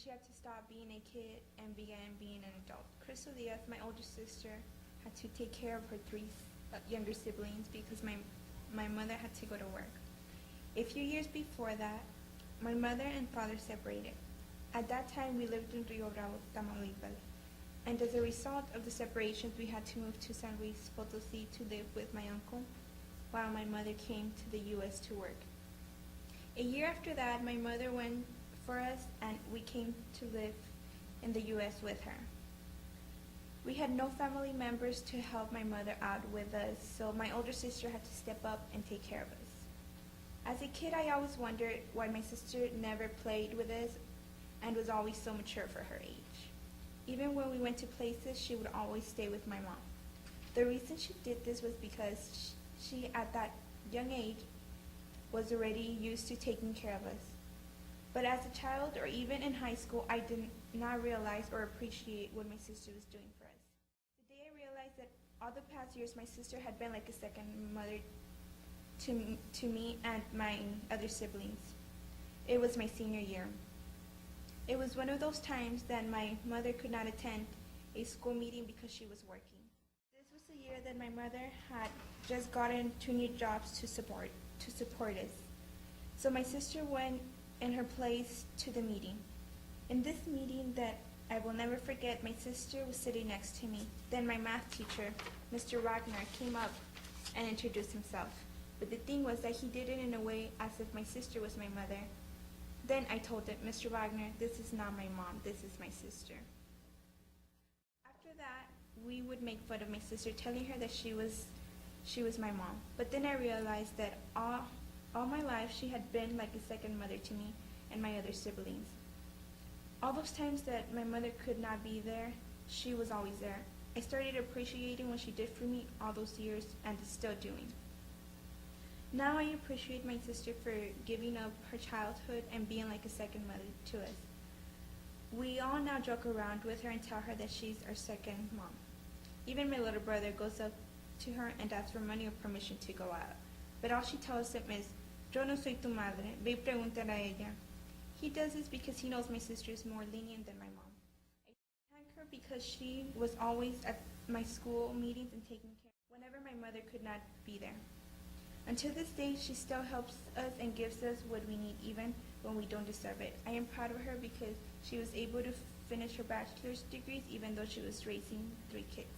she had to stop being a kid and began being an adult. Crystal Diaz, my older sister, had to take care of her three younger siblings because my mother had to go to work. A few years before that, my mother and father separated. At that time, we lived in Rio Bravo, Tamaulipas, and as a result of the separations, we had to move to San Luis Potosí to live with my uncle, while my mother came to the U.S. to work. A year after that, my mother went for us, and we came to live in the U.S. with her. We had no family members to help my mother out with us, so my older sister had to step up and take care of us. As a kid, I always wondered why my sister never played with us and was always so mature for her age. Even when we went to places, she would always stay with my mom. The reason she did this was because she, at that young age, was already used to taking care of us. But as a child, or even in high school, I did not realize or appreciate what my sister was doing for us. The day I realized that all the past years, my sister had been like a second mother to me and my other siblings. It was my senior year. It was one of those times that my mother could not attend a school meeting because she was working. This was the year that my mother had just gotten 2 new jobs to support us. So my sister went in her place to the meeting. In this meeting that I will never forget, my sister was sitting next to me. Then my math teacher, Mr. Wagner, came up and introduced himself. But the thing was that he did it in a way as if my sister was my mother. Then I told him, Mr. Wagner, this is not my mom, this is my sister. After that, we would make fun of my sister, telling her that she was my mom. But then I realized that all my life she had been like a second mother to me and my other siblings. All those times that my mother could not be there, she was always there. I started appreciating what she did for me all those years and is still doing. Now I appreciate my sister for giving up her childhood and being like a second mother to us. We all now joke around with her and tell her that she's our second mom. Even my little brother goes up to her and asks for money or permission to go out. But all she tells him is, "Yo no soy tu madre, ve y preguntar a ella." He does this because he knows my sister is more lenient than my mom. I thank her because she was always at my school meetings and taking care whenever my mother could not be there. Until this day, she still helps us and gives us what we need even when we don't deserve it. I am proud of her because she was able to finish her bachelor's degrees even though she was raising 3 kids.